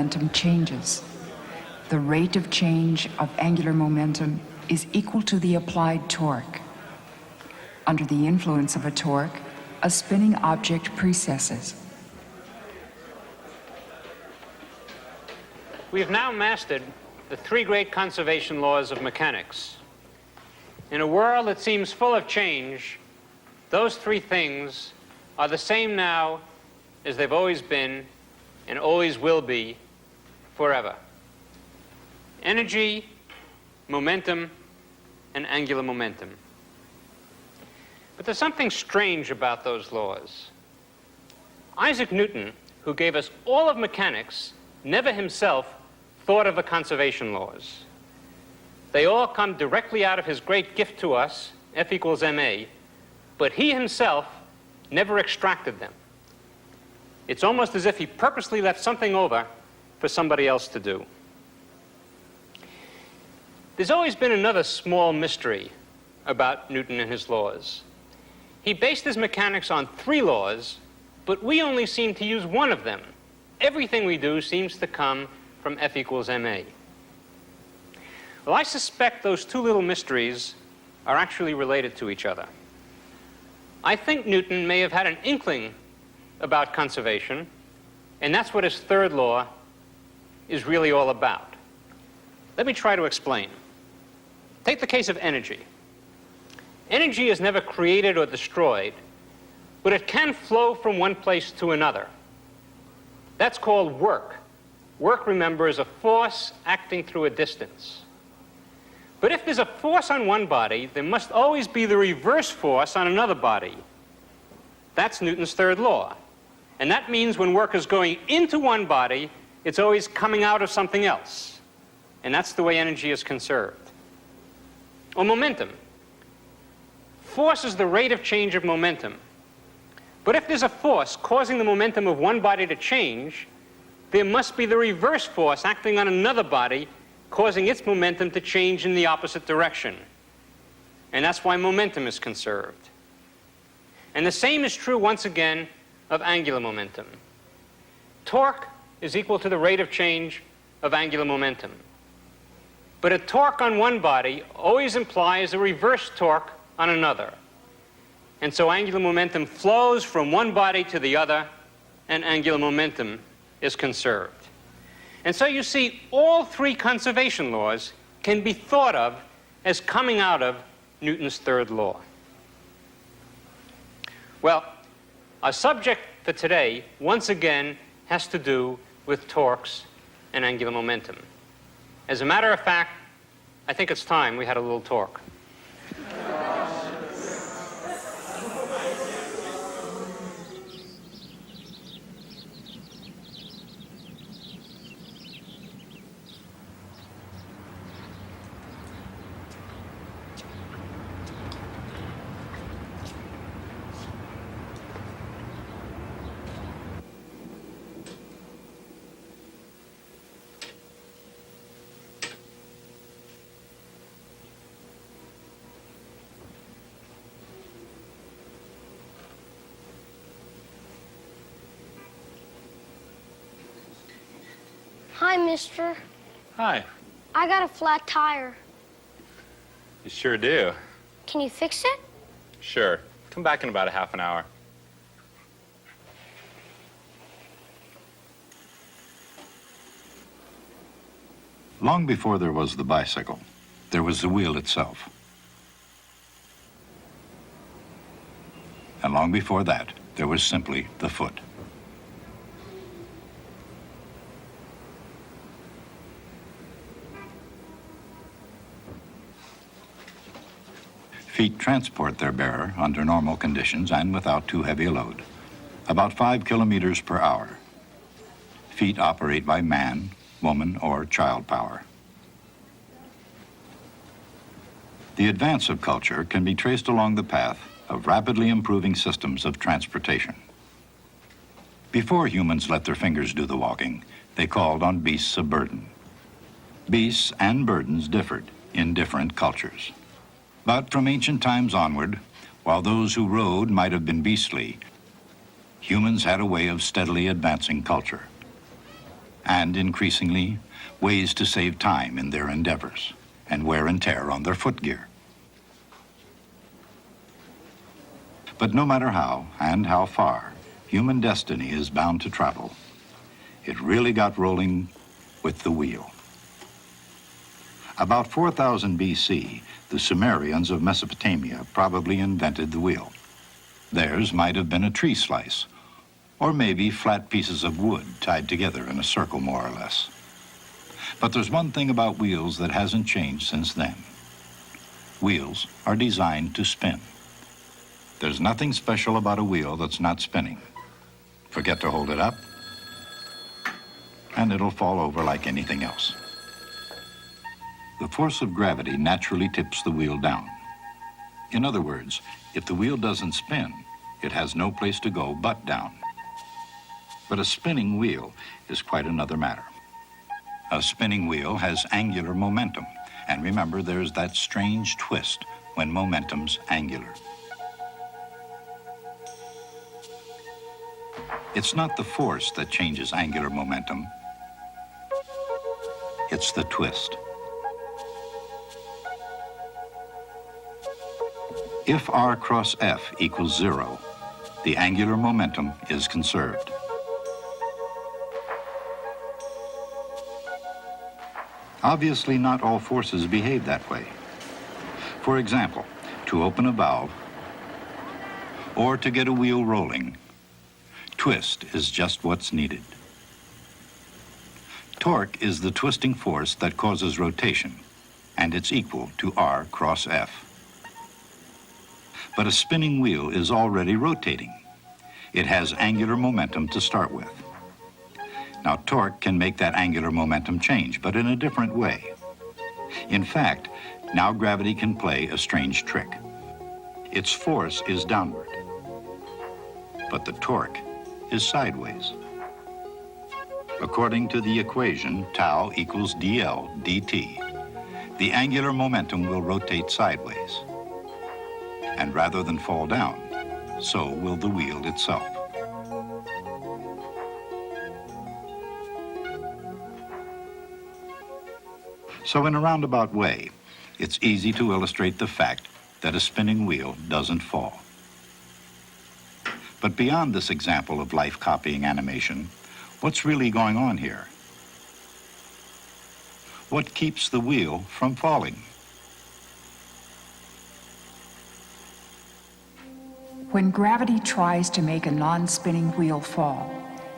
momentum changes. The rate of change of angular momentum is equal to the applied torque. Under the influence of a torque, a spinning object precesses. We have now mastered the three great conservation laws of mechanics. In a world that seems full of change, those three things are the same now as they've always been and always will be forever. Energy, momentum, and angular momentum. But there's something strange about those laws. Isaac Newton, who gave us all of mechanics, never himself thought of the conservation laws. They all come directly out of his great gift to us, F equals ma, but he himself never extracted them. It's almost as if he purposely left something over for somebody else to do. There's always been another small mystery about Newton and his laws. He based his mechanics on three laws, but we only seem to use one of them. Everything we do seems to come from F equals ma. Well, I suspect those two little mysteries are actually related to each other. I think Newton may have had an inkling about conservation, and that's what his third law is really all about. Let me try to explain. Take the case of energy. Energy is never created or destroyed, but it can flow from one place to another. That's called work. Work, remember, is a force acting through a distance. But if there's a force on one body, there must always be the reverse force on another body. That's Newton's third law. And that means when work is going into one body, it's always coming out of something else. And that's the way energy is conserved. Or momentum. Force is the rate of change of momentum. But if there's a force causing the momentum of one body to change, there must be the reverse force acting on another body, causing its momentum to change in the opposite direction. And that's why momentum is conserved. And the same is true, once again, of angular momentum. Torque is equal to the rate of change of angular momentum. But a torque on one body always implies a reverse torque on another. And so angular momentum flows from one body to the other, and angular momentum is conserved. And so you see, all three conservation laws can be thought of as coming out of Newton's third law. Well, our subject for today, once again, has to do with torques and angular momentum. As a matter of fact, I think it's time we had a little torque. Hi, mister. Hi. I got a flat tire. You sure do. Can you fix it? Sure. Come back in about a half an hour. Long before there was the bicycle, there was the wheel itself. And long before that, there was simply the foot. Feet transport their bearer under normal conditions and without too heavy a load, about 5 kilometers per hour. Feet operate by man, woman, or child power. The advance of culture can be traced along the path of rapidly improving systems of transportation. Before humans let their fingers do the walking, they called on beasts of burden. Beasts and burdens differed in different cultures. But from ancient times onward, while those who rode might have been beastly, humans had a way of steadily advancing culture. and increasingly, ways to save time in their endeavors and wear and tear on their footgear. But no matter how and how far human destiny is bound to travel, it really got rolling with the wheel. About 4000 BC, the Sumerians of Mesopotamia probably invented the wheel. Theirs might have been a tree slice, or maybe flat pieces of wood tied together in a circle, more or less. But there's one thing about wheels that hasn't changed since then. Wheels are designed to spin. There's nothing special about a wheel that's not spinning. Forget to hold it up, and it'll fall over like anything else. The force of gravity naturally tips the wheel down. In other words, if the wheel doesn't spin, it has no place to go but down. But a spinning wheel is quite another matter. A spinning wheel has angular momentum, and remember, there's that strange twist when momentum's angular. It's not the force that changes angular momentum, it's the twist. If R cross F equals 0, the angular momentum is conserved. Obviously, not all forces behave that way. For example, to open a valve or to get a wheel rolling, twist is just what's needed. Torque is the twisting force that causes rotation, and it's equal to R cross F. But a spinning wheel is already rotating. It has angular momentum to start with. Now, torque can make that angular momentum change, but in a different way. In fact, now gravity can play a strange trick. Its force is downward, but the torque is sideways. According to the equation tau equals dl dt, the angular momentum will rotate sideways. And rather than fall down, so will the wheel itself. So in a roundabout way, it's easy to illustrate the fact that a spinning wheel doesn't fall. But beyond this example of life-copying animation, what's really going on here? What keeps the wheel from falling? When gravity tries to make a non-spinning wheel fall,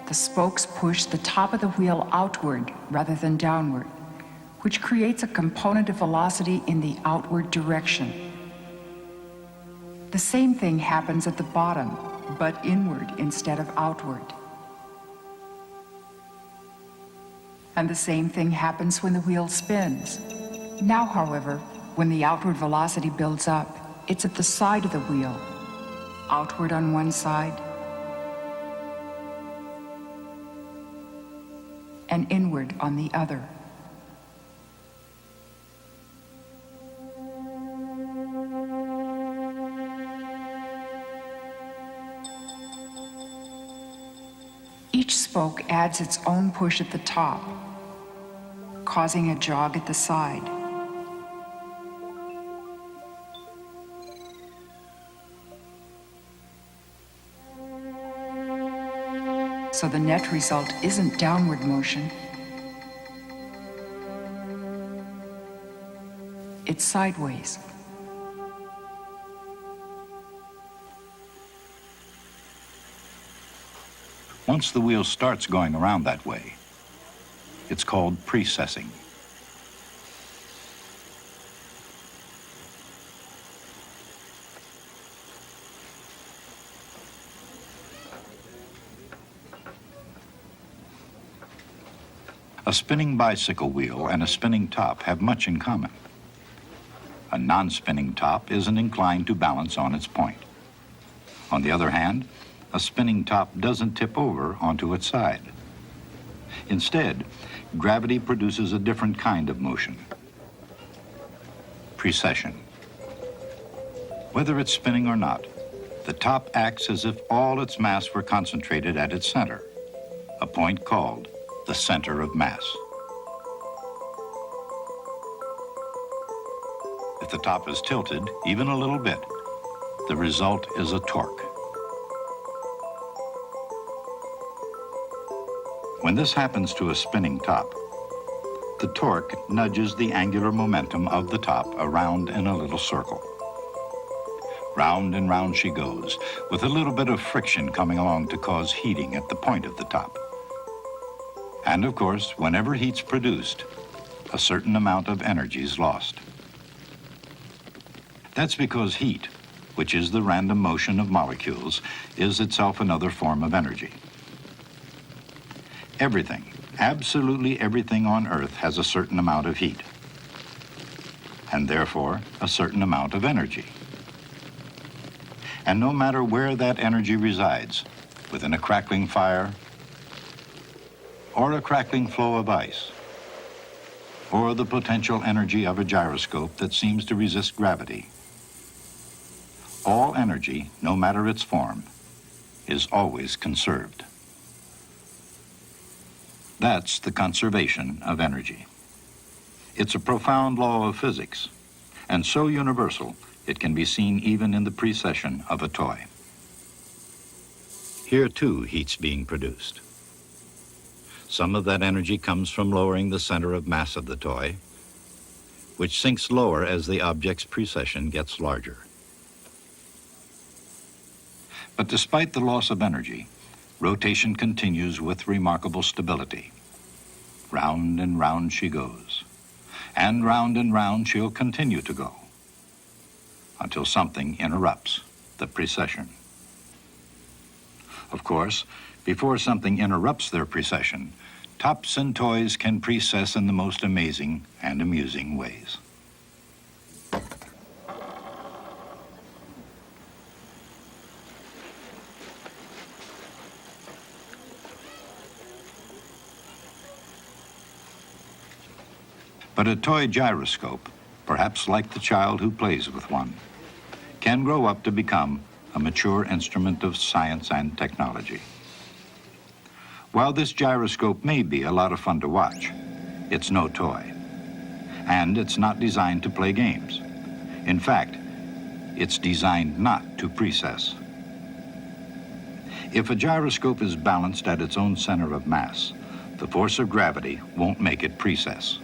the spokes push the top of the wheel outward rather than downward, which creates a component of velocity in the outward direction. The same thing happens at the bottom, but inward instead of outward. And the same thing happens when the wheel spins. Now, however, when the outward velocity builds up, it's at the side of the wheel, outward on one side and inward on the other. Each spoke adds its own push at the top, causing a jog at the side. So the net result isn't downward motion, it's sideways. Once the wheel starts going around that way, it's called precessing. A spinning bicycle wheel and a spinning top have much in common. A non-spinning top isn't inclined to balance on its point. On the other hand, a spinning top doesn't tip over onto its side. Instead, gravity produces a different kind of motion. Precession. Whether it's spinning or not, the top acts as if all its mass were concentrated at its center, a point called the the center of mass. If the top is tilted, even a little bit, the result is a torque. When this happens to a spinning top, the torque nudges the angular momentum of the top around in a little circle. Round and round she goes, with a little bit of friction coming along to cause heating at the point of the top. And of course, whenever heat's produced, a certain amount of energy is lost. That's because heat, which is the random motion of molecules, is itself another form of energy. Everything, absolutely everything on Earth has a certain amount of heat, and therefore a certain amount of energy. And no matter where that energy resides, within a crackling fire, or a crackling flow of ice, or the potential energy of a gyroscope that seems to resist gravity, all energy, no matter its form, is always conserved. That's the conservation of energy. It's a profound law of physics, and so universal it can be seen even in the precession of a toy. Here, too, heat's being produced. Some of that energy comes from lowering the center of mass of the toy, which sinks lower as the object's precession gets larger. But despite the loss of energy, rotation continues with remarkable stability. Round and round she goes, and round she'll continue to go, until something interrupts the precession. Of course, before something interrupts their precession, tops and toys can precess in the most amazing and amusing ways. But a toy gyroscope, perhaps like the child who plays with one, can grow up to become a mature instrument of science and technology. While this gyroscope may be a lot of fun to watch, it's no toy. And it's not designed to play games. In fact, it's designed not to precess. If a gyroscope is balanced at its own center of mass, the force of gravity won't make it precess.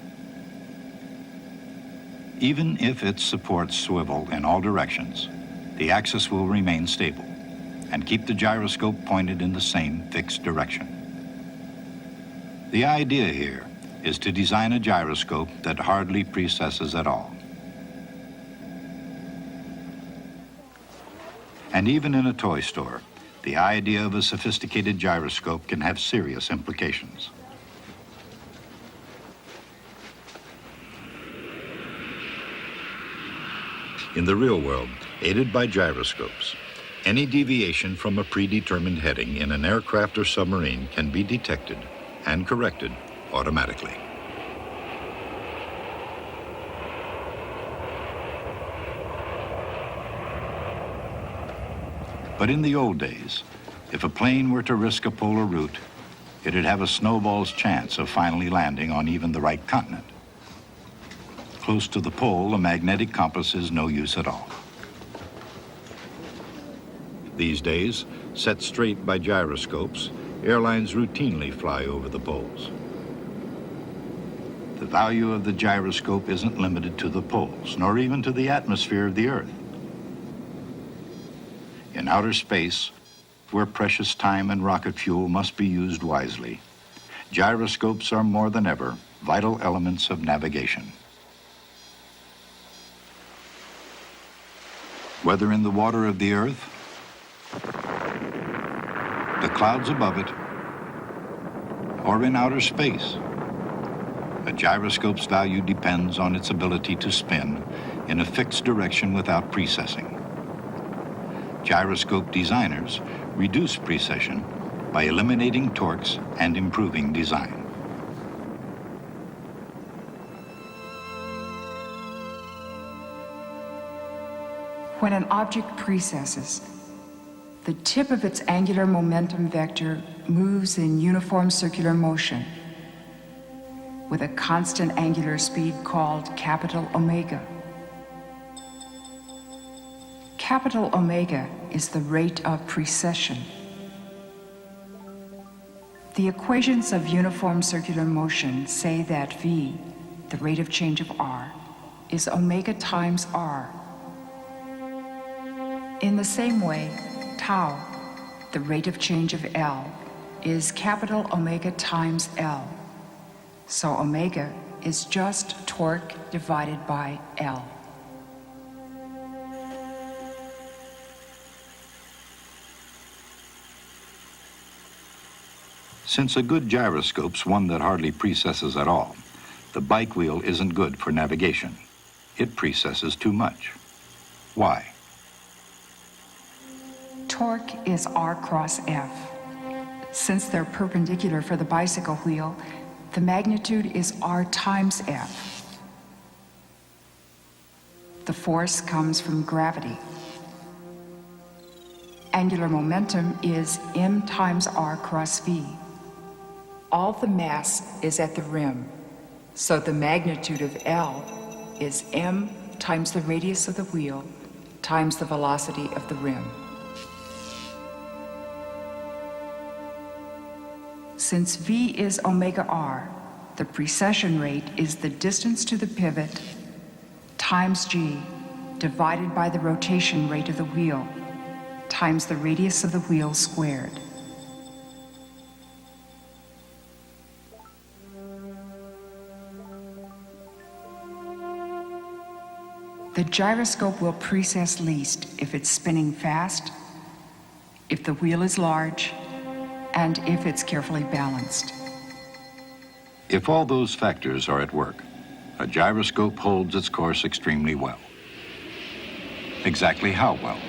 Even if its supports swivel in all directions, the axis will remain stable and keep the gyroscope pointed in the same fixed direction. The idea here is to design a gyroscope that hardly precesses at all. And even in a toy store, the idea of a sophisticated gyroscope can have serious implications. In the real world, aided by gyroscopes, any deviation from a predetermined heading in an aircraft or submarine can be detected and corrected automatically. But in the old days, if a plane were to risk a polar route, it'd have a snowball's chance of finally landing on even the right continent. Close to the pole, a magnetic compass is no use at all. These days, set straight by gyroscopes, airlines routinely fly over the poles. The value of the gyroscope isn't limited to the poles, nor even to the atmosphere of the Earth. In outer space, where precious time and rocket fuel must be used wisely, gyroscopes are more than ever vital elements of navigation. Whether in the water of the Earth, the clouds above it, or in outer space, a gyroscope's value depends on its ability to spin in a fixed direction without precessing. Gyroscope designers reduce precession by eliminating torques and improving design. When an object precesses, the tip of its angular momentum vector moves in uniform circular motion, with a constant angular speed called capital omega. Capital omega is the rate of precession. The equations of uniform circular motion say that v, the rate of change of r, is omega times r. In the same way, tau, the rate of change of L, is capital omega times L. So omega is just torque divided by L. Since a good gyroscope's one that hardly precesses at all, the bike wheel isn't good for navigation. It precesses too much. Why? Torque is R cross F. Since they're perpendicular for the bicycle wheel, the magnitude is R times F. The force comes from gravity. Angular momentum is m times r cross v. All the mass is at the rim, so the magnitude of L is m times the radius of the wheel times the velocity of the rim. Since v is omega r, the precession rate is the distance to the pivot times g divided by the rotation rate of the wheel times the radius of the wheel squared. The gyroscope will precess least if it's spinning fast, if the wheel is large, and if it's carefully balanced. If all those factors are at work, a gyroscope holds its course extremely well. Exactly how well?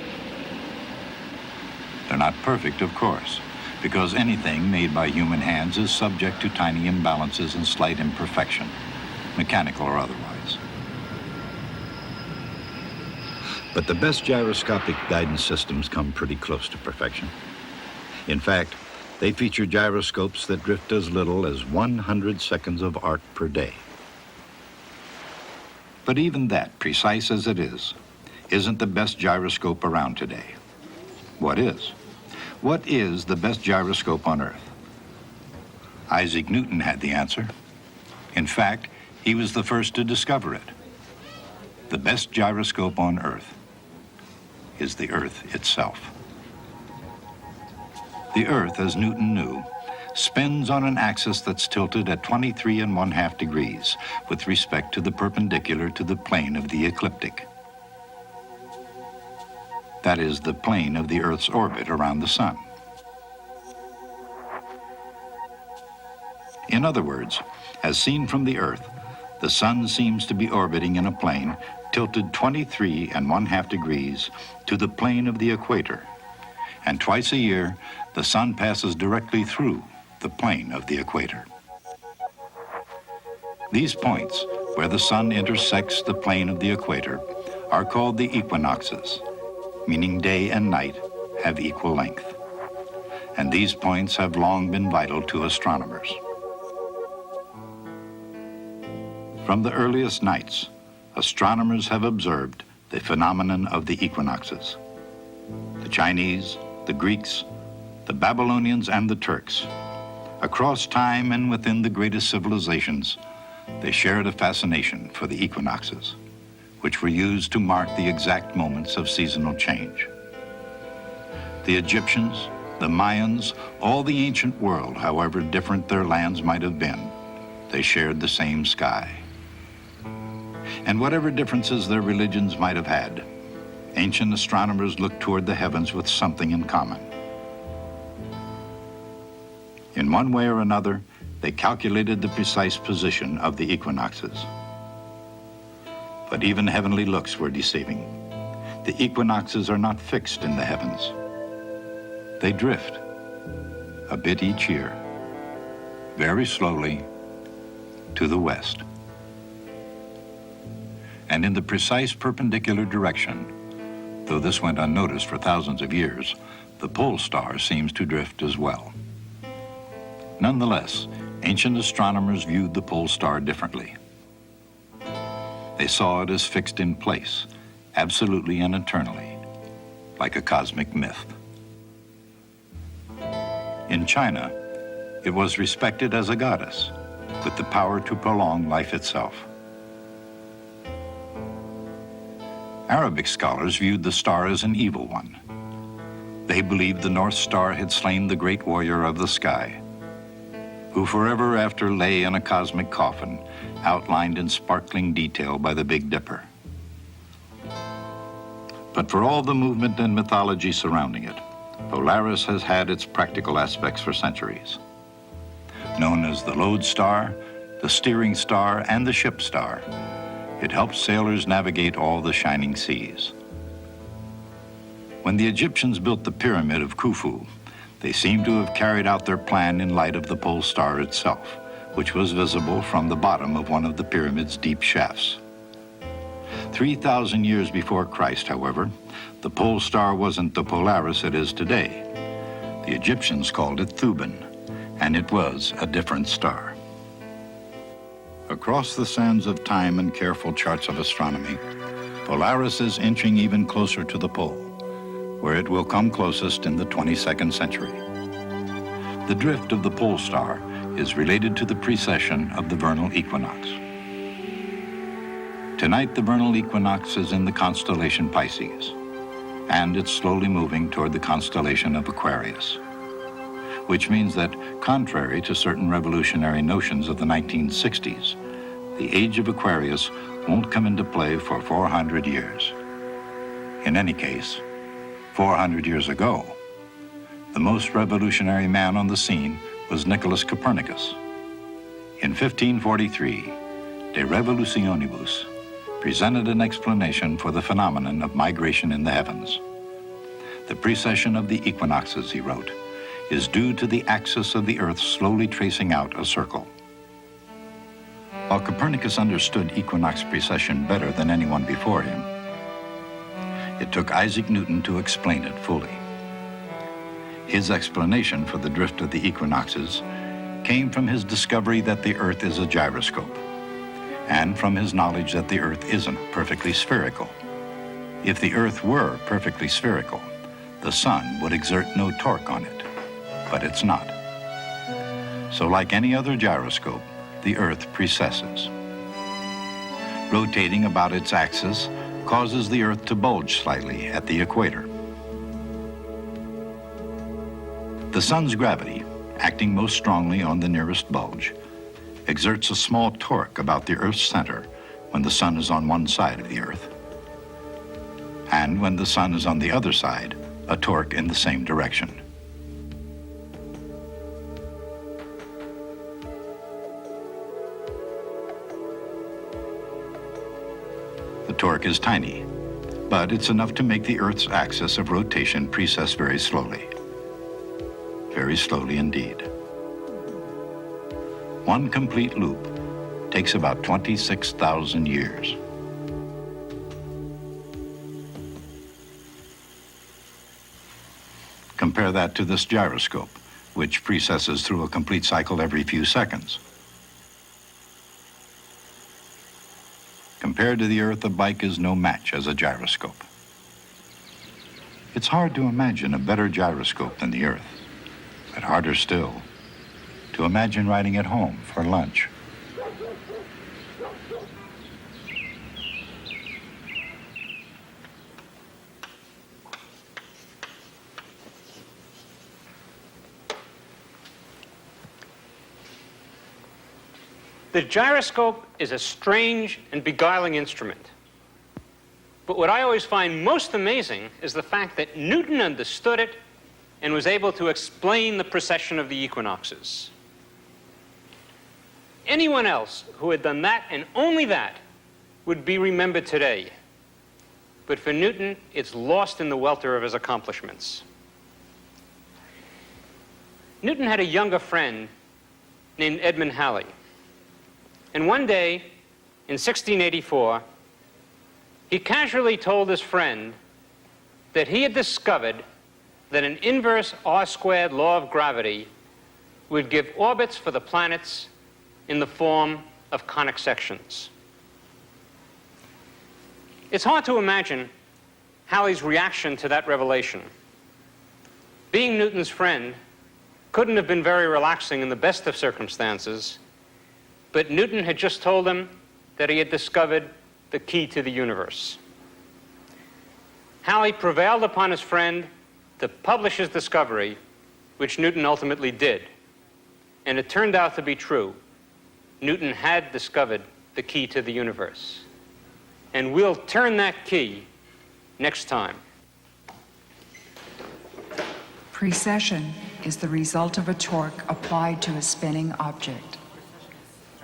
They're not perfect, of course, because anything made by human hands is subject to tiny imbalances and slight imperfection, mechanical or otherwise. But the best gyroscopic guidance systems come pretty close to perfection. In fact, they feature gyroscopes that drift as little as 100 seconds of arc per day. But even that, precise as it is, isn't the best gyroscope around today. What is? What is the best gyroscope on Earth? Isaac Newton had the answer. In fact, he was the first to discover it. The best gyroscope on Earth is the Earth itself. The Earth, as Newton knew, spins on an axis that's tilted at 23 1/2 degrees with respect to the perpendicular to the plane of the ecliptic. That is the plane of the Earth's orbit around the sun. In other words, as seen from the Earth, the sun seems to be orbiting in a plane tilted 23 1/2 degrees to the plane of the equator, and twice a year, the sun passes directly through the plane of the equator. These points, where the sun intersects the plane of the equator, are called the equinoxes, meaning day and night have equal length. And these points have long been vital to astronomers. From the earliest nights, astronomers have observed the phenomenon of the equinoxes. The Chinese, the Greeks, the Babylonians, and the Turks, across time and within the greatest civilizations, they shared a fascination for the equinoxes, which were used to mark the exact moments of seasonal change. The Egyptians, the Mayans, all the ancient world, however different their lands might have been, they shared the same sky. And whatever differences their religions might have had, ancient astronomers looked toward the heavens with something in common. In one way or another, they calculated the precise position of the equinoxes. But even heavenly looks were deceiving. The equinoxes are not fixed in the heavens. They drift, a bit each year, very slowly, to the west. And in the precise perpendicular direction, though this went unnoticed for thousands of years, the pole star seems to drift as well. Nonetheless, ancient astronomers viewed the pole star differently. They saw it as fixed in place, absolutely and eternally, like a cosmic myth. In China, it was respected as a goddess, with the power to prolong life itself. Arabic scholars viewed the star as an evil one. They believed the North Star had slain the great warrior of the sky, who forever after lay in a cosmic coffin, outlined in sparkling detail by the Big Dipper. But for all the movement and mythology surrounding it, Polaris has had its practical aspects for centuries. Known as the lodestar, the steering star, and the ship star, it helps sailors navigate all the shining seas. When the Egyptians built the pyramid of Khufu, they seem to have carried out their plan in light of the pole star itself, which was visible from the bottom of one of the pyramid's deep shafts. 3,000 years before Christ, however, the pole star wasn't the Polaris it is today. The Egyptians called it Thuban, and it was a different star. Across the sands of time and careful charts of astronomy, Polaris is inching even closer to the pole, where it will come closest in the 22nd century. The drift of the pole star is related to the precession of the vernal equinox. Tonight, the vernal equinox is in the constellation Pisces, and it's slowly moving toward the constellation of Aquarius, which means that, contrary to certain revolutionary notions of the 1960s, the age of Aquarius won't come into play for 400 years. In any case, 400 years ago, the most revolutionary man on the scene was Nicholas Copernicus. In 1543, De Revolutionibus presented an explanation for the phenomenon of migration in the heavens. The precession of the equinoxes, he wrote, is due to the axis of the Earth slowly tracing out a circle. While Copernicus understood equinox precession better than anyone before him, it took Isaac Newton to explain it fully. His explanation for the drift of the equinoxes came from his discovery that the Earth is a gyroscope, and from his knowledge that the Earth isn't perfectly spherical. If the Earth were perfectly spherical, the sun would exert no torque on it, but it's not. So like any other gyroscope, the Earth precesses. Rotating about its axis causes the Earth to bulge slightly at the equator. The sun's gravity, acting most strongly on the nearest bulge, exerts a small torque about the Earth's center when the sun is on one side of the Earth, and when the sun is on the other side, a torque in the same direction. The torque is tiny, but it's enough to make the Earth's axis of rotation precess very slowly. Very slowly indeed. One complete loop takes about 26,000 years. Compare that to this gyroscope, which precesses through a complete cycle every few seconds. Compared to the Earth, a bike is no match as a gyroscope. It's hard to imagine a better gyroscope than the Earth, but harder still to imagine riding it home for lunch. The gyroscope is a strange and beguiling instrument. But what I always find most amazing is the fact that Newton understood it and was able to explain the precession of the equinoxes. Anyone else who had done that and only that would be remembered today. But for Newton, it's lost in the welter of his accomplishments. Newton had a younger friend named Edmund Halley. And one day, in 1684, he casually told his friend that he had discovered that an inverse R-squared law of gravity would give orbits for the planets in the form of conic sections. It's hard to imagine Halley's reaction to that revelation. Being Newton's friend couldn't have been very relaxing in the best of circumstances, but Newton had just told him that he had discovered the key to the universe. Halley prevailed upon his friend to publish his discovery, which Newton ultimately did. And it turned out to be true. Newton had discovered the key to the universe. And we'll turn that key next time. Precession is the result of a torque applied to a spinning object.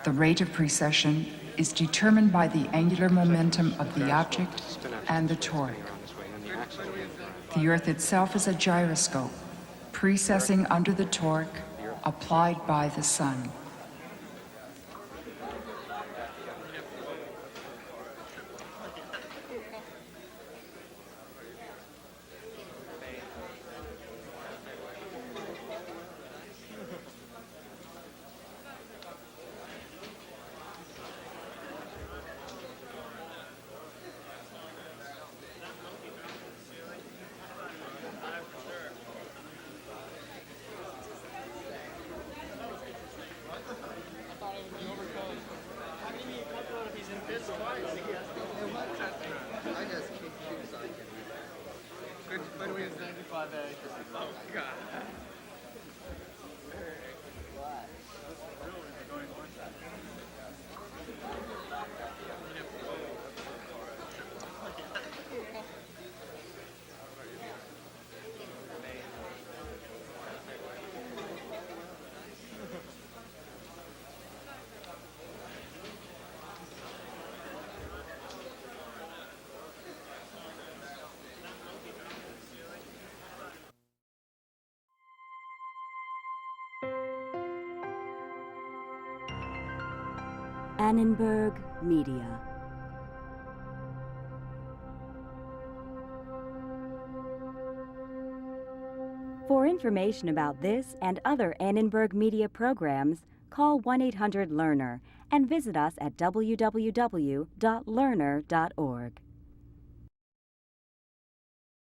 The rate of precession is determined by the angular momentum of the object and the torque. The Earth itself is a gyroscope, precessing under the torque applied by the Sun. Annenberg Media. For information about this and other Annenberg Media programs, call 1-800-LEARNER and visit us at www.learner.org.